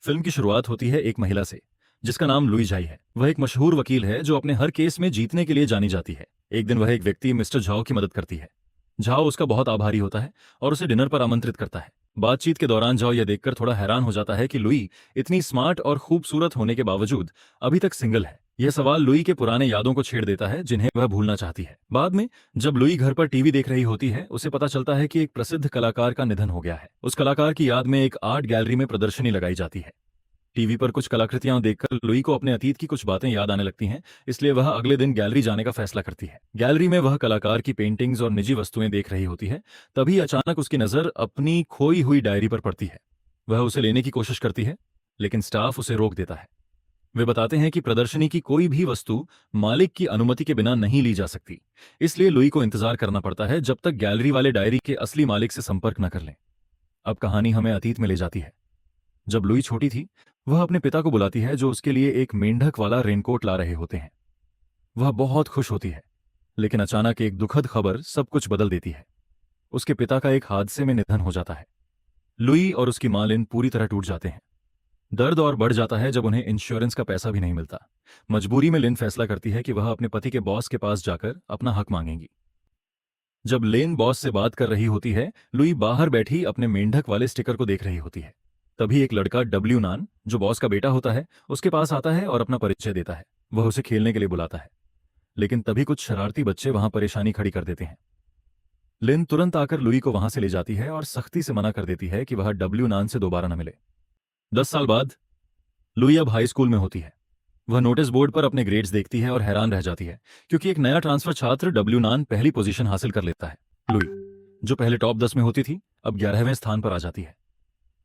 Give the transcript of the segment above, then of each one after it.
Film की शुरुआत होती है एक महिला से जिसका नाम लुई झाई है। वह एक मशहूर वकील है जो अपने हर केस में जीतने के लिए जानी जाती है। एक दिन वह एक व्यक्ति मिस्टर झाओ की मदद करती है। झाओ उसका बहुत आभारी होता है और उसे डिनर पर आमंत्रित करता है। बातचीत के दौरान झाओ यह देखकर थोड़ा हैरान हो जाता है कि लुई इतनी स्मार्ट और खूबसूरत होने के बावजूद अभी तक सिंगल है। यह सवाल लुई के पुराने यादों को छेड़ देता है जिन्हें वह भूलना चाहती है। बाद में जब लुई घर पर टीवी देख रही होती है उसे पता चलता है कि एक प्रसिद्ध कलाकार का निधन हो गया है। उस कलाकार की याद में एक आर्ट गैलरी में प्रदर्शनी लगाई जाती है। टीवी पर कुछ कलाकृतियां देखकर लुई को अपने अतीत की कुछ बातें याद आने लगती हैं, इसलिए वह अगले दिन गैलरी जाने का फैसला करती है। गैलरी में वह कलाकार की पेंटिंग्स और निजी वस्तुएं देख रही होती है। तभी अचानक उसकी नजर अपनी खोई हुई डायरी पर पड़ती है। वह उसे लेने की कोशिश करती है, लेकिन स्टाफ उसे रोक देता है। वे बताते हैं कि प्रदर्शनी की कोई भी वस्तु मालिक की अनुमति के बिना नहीं ली जा सकती। इसलिए लुई को इंतजार करना पड़ता है जब तक गैलरी वाले डायरी के असली मालिक से संपर्क न कर लें। अब कहानी हमें अतीत में ले जाती है। जब लुई छोटी थी, वह अपने पिता को बुलाती है जो उसके लिए एक मेंढक वाला रेनकोट ला रहे होते हैं। वह बहुत खुश होती है, लेकिन अचानक एक दुखद खबर सब कुछ बदल देती है। उसके पिता का एक हादसे में निधन हो जाता है। लुई और उसकी मां लिन पूरी तरह टूट जाते हैं। दर्द और बढ़ जाता है जब उन्हें इंश्योरेंस का पैसा भी नहीं मिलता। मजबूरी में लिन फैसला करती है कि वह अपने पति के बॉस के पास जाकर अपना हक मांगेंगी। जब लेन बॉस से बात कर रही होती है, लुई बाहर बैठी अपने मेंढक वाले स्टिकर को देख रही होती है। तभी एक लड़का डब्ल्यू नान, जो बॉस का बेटा होता है, उसके पास आता है और अपना परिचय देता है। वह उसे खेलने के लिए बुलाता है, लेकिन तभी कुछ शरारती बच्चे वहां परेशानी खड़ी कर देते हैं। लिन तुरंत आकर लुई को वहां से ले जाती है और सख्ती से मना कर देती है कि वह डब्ल्यू नान से दोबारा न मिले। 10 साल बाद लुई अब हाई स्कूल में होती है। वह नोटिस बोर्ड पर अपने ग्रेड्स देखती है और हैरान रह जाती है, क्योंकि एक नया ट्रांसफर छात्र डब्ल्यू नान पहली पोजीशन हासिल कर लेता है। लुई, जो पहले टॉप 10 में होती थी, अब 11वें स्थान पर आ जाती है।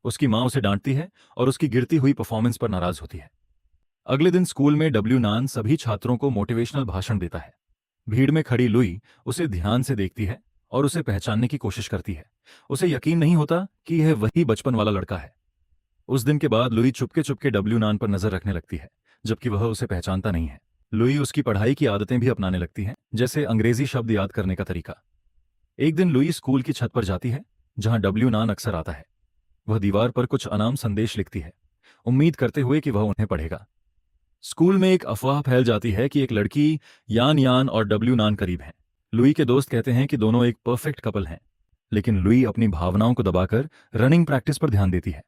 उसकी मां उसे डांटती है और उसकी गिरती हुई परफॉर्मेंस पर नाराज होती है। अगले दिन स्कूल में डब्ल्यू नान सभी छात्रों को मोटिवेशनल भाषण देता है। भीड़ में खड़ी लुई उसे ध्यान से देखती है और उसे पहचानने की कोशिश करती है। उसे यकीन नहीं होता कि यह वही बचपन वाला लड़का है। उस दिन के बाद लुई चुपके चुपके डब्ल्यू नान पर नजर रखने लगती है, जबकि वह उसे पहचानता नहीं है। लुई उसकी पढ़ाई की आदतें भी अपनाने लगती हैं, जैसे अंग्रेजी शब्द याद करने का तरीका। एक दिन लुई स्कूल की छत पर जाती है, जहां डब्ल्यू नान अक्सर आता है। वह दीवार पर कुछ अनाम संदेश लिखती है, उम्मीद करते हुए कि वह उन्हें पढ़ेगा। स्कूल में एक अफवाह फैल जाती है कि एक लड़की यान यान और डब्ल्यू नान करीब हैं। लुई के दोस्त कहते हैं कि दोनों एक परफेक्ट कपल हैं, लेकिन लुई अपनी भावनाओं को दबाकर रनिंग प्रैक्टिस पर ध्यान देती है।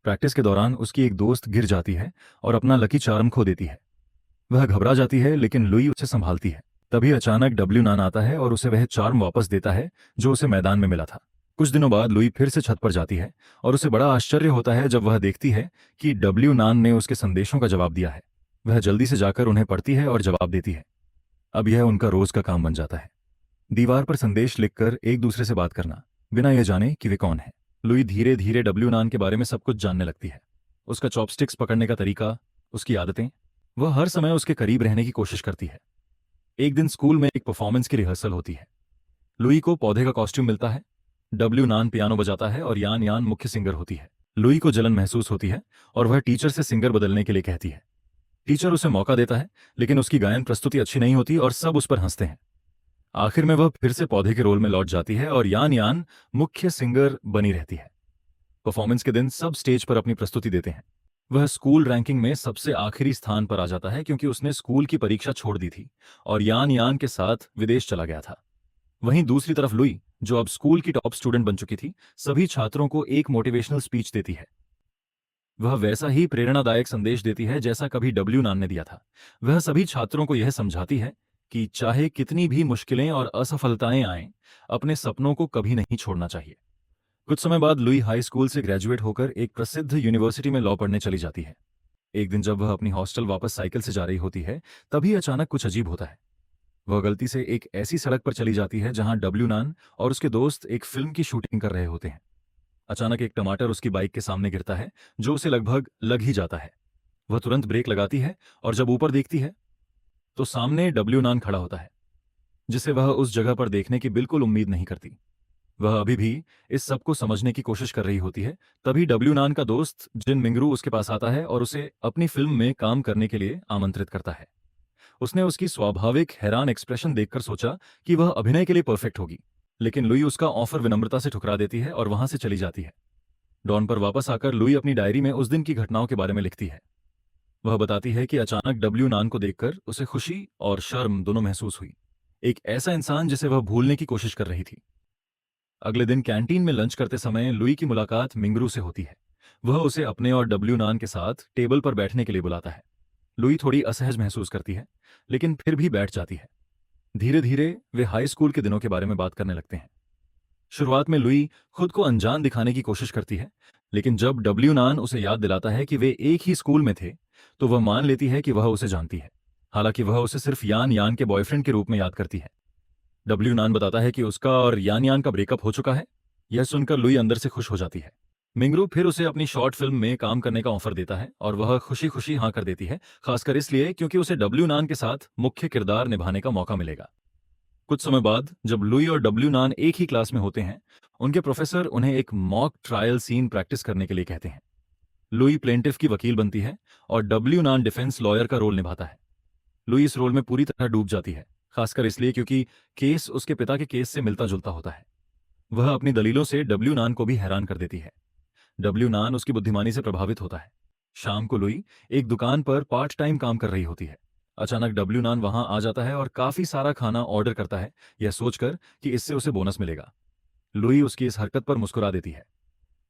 प्रैक्टिस के दौरान उसकी एक दोस्त गिर जाती है और अपना लकी चार्म खो देती है। वह घबरा जाती है, लेकिन लुई उसे संभालती है। तभी अचानक डब्ल्यू नान आता है और उसे वह चार्म वापस देता है जो उसे मैदान में मिला था। कुछ दिनों बाद लुई फिर से छत पर जाती है और उसे बड़ा आश्चर्य होता है जब वह देखती है कि डब्ल्यू नान ने उसके संदेशों का जवाब दिया है। वह जल्दी से जाकर उन्हें पढ़ती है और जवाब देती है। अब यह उनका रोज का काम बन जाता है, दीवार पर संदेश लिखकर एक दूसरे से बात करना, बिना यह जाने कि वे कौन है। लुई धीरे धीरे डब्ल्यू नान के बारे में सब कुछ जानने लगती है। उसका चॉपस्टिक्स पकड़ने का तरीका, उसकी आदतें। वह हर समय उसके करीब रहने की कोशिश करती है। एक दिन स्कूल में एक परफॉर्मेंस की रिहर्सल होती है। लुई को पौधे का कॉस्ट्यूम मिलता है, डब्ल्यू नान पियानो बजाता है और यान यान मुख्य सिंगर होती है। लुई को जलन महसूस होती है और वह टीचर से सिंगर बदलने के लिए कहती है। टीचर उसे मौका देता है, लेकिन उसकी गायन प्रस्तुति अच्छी नहीं होती और सब उस पर हंसते हैं। आखिर में वह फिर से पौधे के रोल में लौट जाती है और यान यान मुख्य सिंगर बनी रहती है। परफॉर्मेंस के दिन सब स्टेज पर अपनी प्रस्तुति देते हैं। वह स्कूल रैंकिंग में सबसे आखिरी स्थान पर आ जाता है, क्योंकि उसने स्कूल की परीक्षा छोड़ दी थी और यान यान के साथ विदेश चला गया था। वहीं दूसरी तरफ लुई, जो अब स्कूल की टॉप स्टूडेंट बन चुकी थी, सभी छात्रों को एक मोटिवेशनल स्पीच देती है। वह वैसा ही प्रेरणादायक संदेश देती है जैसा कभी डब्ल्यू नान ने दिया था। वह सभी छात्रों को यह समझाती है कि चाहे कितनी भी मुश्किलें और असफलताएं आएं, अपने सपनों को कभी नहीं छोड़ना चाहिए। कुछ समय बाद लुई हाई स्कूल से ग्रेजुएट होकर एक प्रसिद्ध यूनिवर्सिटी में लॉ पढ़ने चली जाती है। एक दिन जब वह अपनी हॉस्टल वापस साइकिल से जा रही होती है, तभी अचानक कुछ अजीब होता है। वह गलती से एक ऐसी सड़क पर चली जाती है जहां डब्ल्यू नान और उसके दोस्त एक फिल्म की शूटिंग कर रहे होते हैं। अचानक एक टमाटर उसकी बाइक के सामने गिरता है, जो उसे लगभग लग ही जाता है। वह तुरंत ब्रेक लगाती है और जब ऊपर देखती है तो सामने डब्ल्यू नान खड़ा होता है, जिसे वह उस जगह पर देखने की बिल्कुल उम्मीद नहीं करती। वह अभी भी इस सब को समझने की कोशिश कर रही होती है। तभी डब्ल्यू नान का दोस्त जिन मिंगरू उसके पास आता है और उसे अपनी फिल्म में काम करने के लिए आमंत्रित करता है। उसने उसकी स्वाभाविक हैरान एक्सप्रेशन देखकर सोचा कि वह अभिनय के लिए परफेक्ट होगी, लेकिन लुई उसका ऑफर विनम्रता से ठुकरा देती है और वहां से चली जाती है। डॉन पर वापस आकर लुई अपनी डायरी में उस दिन की घटनाओं के बारे में लिखती है। वह बताती है कि अचानक डब्ल्यू नान को देखकर उसे खुशी और शर्म दोनों महसूस हुई, एक ऐसा इंसान जिसे वह भूलने की कोशिश कर रही थी। अगले दिन कैंटीन में लंच करते समय लुई की मुलाकात मिंगरू से होती है। वह उसे अपने और डब्ल्यू नान के साथ टेबल पर बैठने के लिए बुलाता है। लुई थोड़ी असहज महसूस करती है, लेकिन फिर भी बैठ जाती है। धीरे धीरे वे हाई स्कूल के दिनों के बारे में बात करने लगते हैं। शुरुआत में लुई खुद को अनजान दिखाने की कोशिश करती है, लेकिन जब डब्ल्यू नान उसे याद दिलाता है कि वे एक ही स्कूल में थे, तो वह मान लेती है कि वह उसे जानती है। हालांकि वह उसे सिर्फ यान यान के बॉयफ्रेंड के रूप में याद करती है। डब्ल्यू नान बताता है कि उसका और यान यान का ब्रेकअप हो चुका है। यह सुनकर लुई अंदर से खुश हो जाती है। मिंगरू फिर उसे अपनी शॉर्ट फिल्म में काम करने का ऑफर देता है और वह खुशी खुशी हाँ कर देती है, खासकर इसलिए क्योंकि उसे डब्ल्यू नान के साथ मुख्य किरदार निभाने का मौका मिलेगा। कुछ समय बाद जब लुई और डब्ल्यू नान एक ही क्लास में होते हैं, उनके प्रोफेसर उन्हें एक मॉक ट्रायल सीन प्रैक्टिस करने के लिए कहते हैं। लुई प्लेंटिफ की वकील बनती है और डब्ल्यू नान डिफेंस लॉयर का रोल निभाता है। लुई इस रोल में पूरी तरह डूब जाती है, खासकर इसलिए क्योंकि केस उसके पिता के केस से मिलता जुलता होता है। वह अपनी दलीलों से डब्ल्यू नान को भी हैरान कर देती है। डब्ल्यू नान उसकी बुद्धिमानी से प्रभावित होता है। शाम को लुई एक दुकान पर पार्ट टाइम काम कर रही होती है। अचानक डब्ल्यू नान वहां आ जाता है और काफी सारा खाना ऑर्डर करता है, यह सोचकर कि इससे उसे बोनस मिलेगा। लुई उसकी इस हरकत पर मुस्कुरा देती है।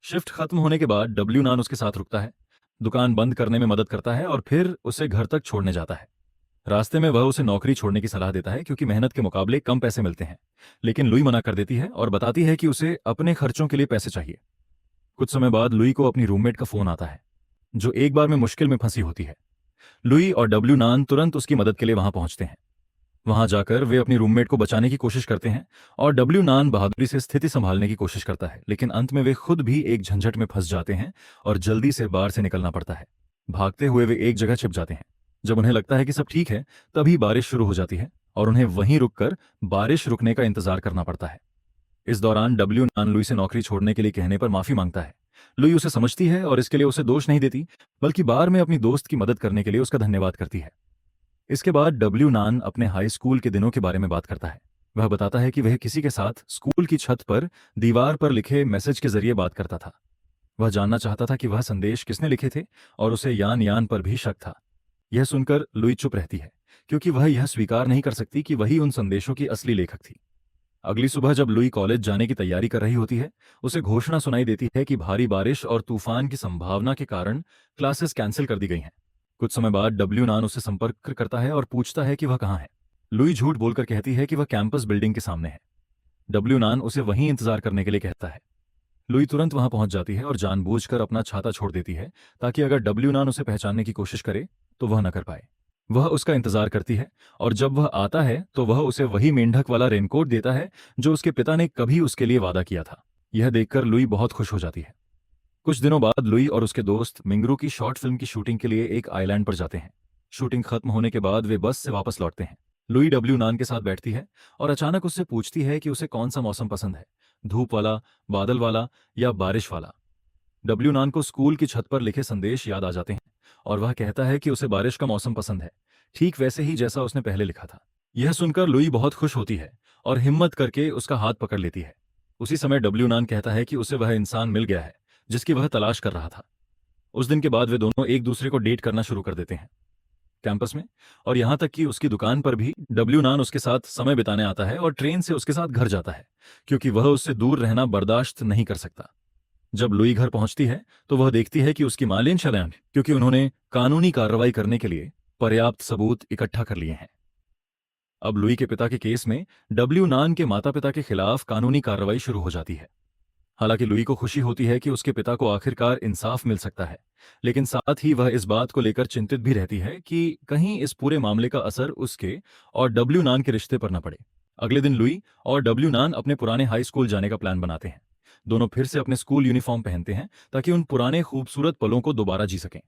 शिफ्ट खत्म होने के बाद डब्ल्यू नान उसके साथ रुकता है, दुकान बंद करने में मदद करता है और फिर उसे घर तक छोड़ने जाता है। रास्ते में वह उसे नौकरी छोड़ने की सलाह देता है क्योंकि मेहनत के मुकाबले कम पैसे मिलते हैं, लेकिन लुई मना कर देती है और बताती है कि उसे अपने खर्चों के लिए पैसे चाहिए। कुछ समय बाद लुई को अपनी रूममेट का फोन आता है, जो एक बार में मुश्किल में फंसी होती है। लुई और डब्ल्यू नान तुरंत उसकी मदद के लिए वहां पहुंचते हैं। वहां जाकर वे अपनी रूममेट को बचाने की कोशिश करते हैं और डब्ल्यू नान बहादुरी से स्थिति संभालने की कोशिश करता है, लेकिन अंत में वे खुद भी एक झंझट में फंस जाते हैं और जल्दी से बार से निकलना पड़ता है। भागते हुए वे एक जगह छिप जाते हैं। जब उन्हें लगता है कि सब ठीक है, तभी बारिश शुरू हो जाती है और उन्हें वहीं रुककर बारिश रुकने का इंतजार करना पड़ता है। इस दौरान डब्ल्यू नान लुई से नौकरी छोड़ने के लिए कहने पर माफी मांगता है। लुई उसे समझती है और इसके लिए उसे दोष नहीं देती, बल्कि बार में अपनी दोस्त की मदद करने के लिए उसका धन्यवाद करती है। इसके बाद डब्ल्यू नान अपने हाई स्कूल के दिनों के बारे में बात करता है। वह बताता है कि वह किसी के साथ स्कूल की छत पर दीवार पर लिखे मैसेज के जरिए बात करता था। वह जानना चाहता था कि वह संदेश किसने लिखे थे और उसे यान यान पर भी शक था। यह सुनकर लुई चुप रहती है, क्योंकि वह यह स्वीकार नहीं कर सकती कि वही उन संदेशों की असली लेखक थी। अगली सुबह जब लुई कॉलेज जाने की तैयारी कर रही होती है, उसे घोषणा सुनाई देती है कि भारी बारिश और तूफान की संभावना के कारण क्लासेस कैंसिल कर दी गई हैं। कुछ समय बाद डब्ल्यू नान उससे संपर्क करता है और पूछता है कि वह कहाँ है। लुई झूठ बोलकर कहती है कि वह कैंपस बिल्डिंग के सामने है। डब्ल्यू नान उसे वहीं इंतजार करने के लिए कहता है। लुई तुरंत वहां पहुंच जाती है और जानबूझकर अपना छाता छोड़ देती है, ताकि अगर डब्ल्यू नान उसे पहचानने की कोशिश करे तो वह न कर पाए। वह उसका इंतजार करती है और जब वह आता है तो वह उसे वही मेंढक वाला रेनकोट देता है जो उसके पिता ने कभी उसके लिए वादा किया था। यह देखकर लुई बहुत खुश हो जाती है। कुछ दिनों बाद लुई और उसके दोस्त मिंगरू की शॉर्ट फिल्म की शूटिंग के लिए एक आइलैंड पर जाते हैं। शूटिंग खत्म होने के बाद वे बस से वापस लौटते हैं। लुई डब्ल्यू नान के साथ बैठती है और अचानक उससे पूछती है कि उसे कौन सा मौसम पसंद है, धूप वाला, बादल वाला या बारिश वाला। डब्ल्यू नान को स्कूल की छत पर लिखे संदेश याद आ जाते हैं और वह कहता है कि उसे बारिश का मौसम पसंद है, ठीक वैसे ही जैसा उसने पहले लिखा था। यह सुनकर लुई बहुत खुश होती है और हिम्मत करके उसका हाथ पकड़ लेती है। उसी समय डब्ल्यू नान कहता है कि उसे वह इंसान मिल गया है जिसकी वह तलाश कर रहा था। उस दिन के बाद वे दोनों एक दूसरे को डेट करना शुरू कर देते हैं कैंपस में, और यहां तक कि उसकी दुकान पर भी डब्ल्यू नान उसके साथ समय बिताने आता है और ट्रेन से उसके साथ घर जाता है, क्योंकि वह उससे दूर रहना बर्दाश्त नहीं कर सकता। जब लुई घर पहुंचती है तो वह देखती है कि उसकी मां शरण, क्योंकि उन्होंने कानूनी कार्रवाई करने के लिए पर्याप्त सबूत इकट्ठा कर लिए हैं। अब लुई के पिता के केस में डब्ल्यू नान के माता पिता के खिलाफ कानूनी कार्रवाई शुरू हो जाती है। हालांकि लुई को खुशी होती है कि उसके पिता को आखिरकार इंसाफ मिल सकता है, लेकिन साथ ही वह इस बात को लेकर चिंतित भी रहती है कि कहीं इस पूरे मामले का असर उसके और डब्ल्यू नान के रिश्ते पर न पड़े। अगले दिन लुई और डब्ल्यू नान अपने पुराने हाई स्कूल जाने का प्लान बनाते हैं। दोनों फिर से अपने स्कूल यूनिफॉर्म पहनते हैं ताकि उन पुराने खूबसूरत पलों को दोबारा जी सकें।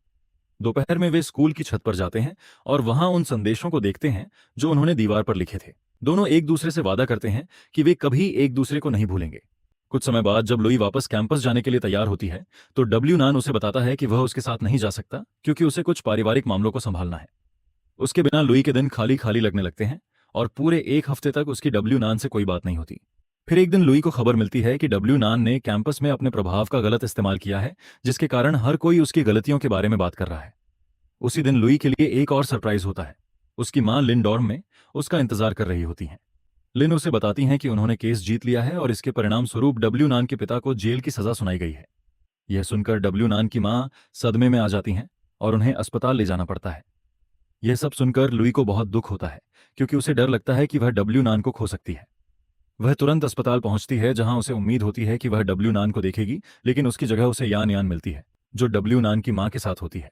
दोपहर में वे स्कूल की छत पर जाते हैं और वहां उन संदेशों को देखते हैं जो उन्होंने दीवार पर लिखे थे। दोनों एक दूसरे से वादा करते हैं कि वे कभी एक दूसरे को नहीं भूलेंगे। कुछ समय बाद जब लुई वापस कैंपस जाने के लिए तैयार होती है तो डब्ल्यू नान उसे बताता है कि वह उसके साथ नहीं जा सकता, क्योंकि उसे कुछ पारिवारिक मामलों को संभालना है। उसके बिना लुई के दिन खाली खाली लगने लगते हैं और पूरे एक हफ्ते तक उसकी डब्ल्यू नान से कोई बात नहीं होती। फिर एक दिन लुई को खबर मिलती है कि डब्ल्यू नान ने कैंपस में अपने प्रभाव का गलत इस्तेमाल किया है, जिसके कारण हर कोई उसकी गलतियों के बारे में बात कर रहा है। उसी दिन लुई के लिए एक और सरप्राइज होता है। उसकी मां लिन डॉर्म में उसका इंतजार कर रही होती हैं। लिन उसे बताती हैं कि उन्होंने केस जीत लिया है और इसके परिणाम स्वरूप डब्ल्यू नान के पिता को जेल की सजा सुनाई गई है। यह सुनकर डब्ल्यू नान की मां सदमे में आ जाती हैं और उन्हें अस्पताल ले जाना पड़ता है। यह सब सुनकर लुई को बहुत दुख होता है, क्योंकि उसे डर लगता है कि वह डब्ल्यू नान को खो सकती है। वह तुरंत अस्पताल पहुंचती है, जहां उसे उम्मीद होती है कि वह डब्ल्यू नान को देखेगी, लेकिन उसकी जगह उसे यान यान मिलती है, जो डब्ल्यू नान की मां के साथ होती है।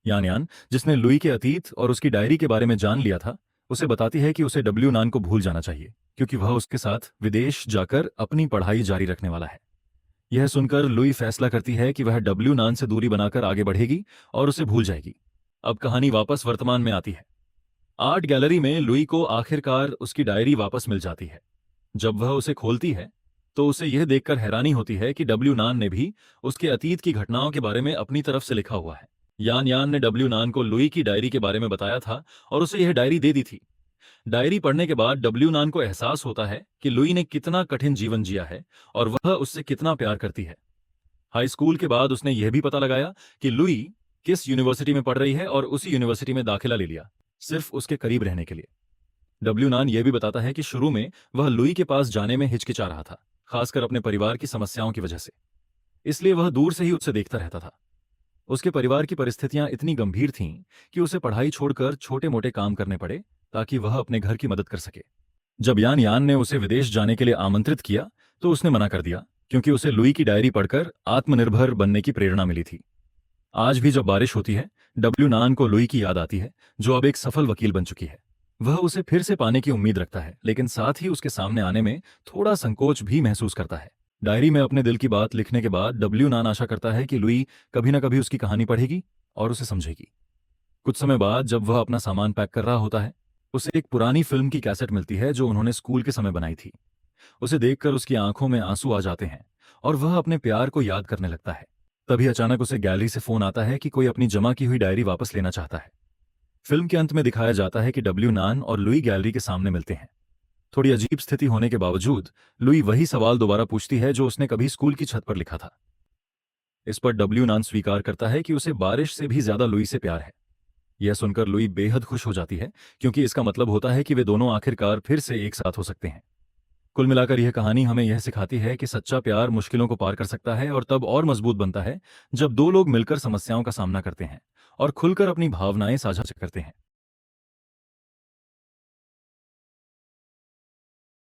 यान यान, जिसने लुई के अतीत और उसकी डायरी के बारे में जान लिया था, उसे बताती है कि उसे डब्ल्यू नान को भूल जाना चाहिए, क्योंकि वह उसके साथ विदेश जाकर अपनी पढ़ाई जारी रखने वाला है। यह सुनकर लुई फैसला करती है कि वह डब्ल्यू नान से दूरी बनाकर आगे बढ़ेगी और उसे भूल जाएगी। अब कहानी वापस वर्तमान में आती है। आर्ट गैलरी में लुई को आखिरकार उसकी डायरी वापस मिल जाती है। जब वह उसे खोलती है तो उसे यह देखकर हैरानी होती है कि डब्ल्यू नान ने भी उसके अतीत की घटनाओं के बारे में अपनी तरफ से लिखा हुआ है। यान यान ने डब्ल्यू नान को लुई की डायरी के बारे में बताया था और उसे यह डायरी दे दी थी। डायरी पढ़ने के बाद डब्ल्यू नान को एहसास होता है कि लुई ने कितना कठिन जीवन जिया है और वह उससे कितना प्यार करती है। हाई स्कूल के बाद उसने यह भी पता लगाया कि लुई किस यूनिवर्सिटी में पढ़ रही है और उसी यूनिवर्सिटी में दाखिला ले लिया, सिर्फ उसके करीब रहने के लिए। डब्ल्यू नान यह भी बताता है कि शुरू में वह लुई के पास जाने में हिचकिचा रहा था, खासकर अपने परिवार की समस्याओं की वजह से। इसलिए वह दूर से ही उसे देखता रहता था। उसके परिवार की परिस्थितियां इतनी गंभीर थीं कि उसे पढ़ाई छोड़कर छोटे मोटे काम करने पड़े ताकि वह अपने घर की मदद कर सके। जब यान यान ने उसे विदेश जाने के लिए आमंत्रित किया तो उसने मना कर दिया, क्योंकि उसे लुई की डायरी पढ़कर आत्मनिर्भर बनने की प्रेरणा मिली थी। आज भी जब बारिश होती है, डब्ल्यू नान को लुई की याद आती है, जो अब एक सफल वकील बन चुकी है। वह उसे फिर से पाने की उम्मीद रखता है, लेकिन साथ ही उसके सामने आने में थोड़ा संकोच भी महसूस करता है। डायरी में अपने दिल की बात लिखने के बाद डब्ल्यू नान आशा करता है कि लुई कभी न कभी उसकी कहानी पढ़ेगी और उसे समझेगी। कुछ समय बाद जब वह अपना सामान पैक कर रहा होता है, उसे एक पुरानी फिल्म की कैसेट मिलती है जो उन्होंने स्कूल के समय बनाई थी। उसे देखकर उसकी आंखों में आंसू आ जाते हैं और वह अपने प्यार को याद करने लगता है। तभी अचानक उसे गैलरी से फोन आता है कि कोई अपनी जमा की हुई डायरी वापस लेना चाहता है। फिल्म के अंत में दिखाया जाता है कि डब्ल्यू नान और लुई गैलरी के सामने मिलते हैं। थोड़ी अजीब स्थिति होने के बावजूद लुई वही सवाल दोबारा पूछती है जो उसने कभी स्कूल की छत पर लिखा था। इस पर डब्ल्यू नान स्वीकार करता है कि उसे बारिश से भी ज्यादा लुई से प्यार है। यह सुनकर लुई बेहद खुश हो जाती है, क्योंकि इसका मतलब होता है कि वे दोनों आखिरकार फिर से एक साथ हो सकते हैं। कुल मिलाकर यह कहानी हमें यह सिखाती है कि सच्चा प्यार मुश्किलों को पार कर सकता है और तब और मजबूत बनता है जब दो लोग मिलकर समस्याओं का सामना करते हैं और खुलकर अपनी भावनाएं साझा करते हैं।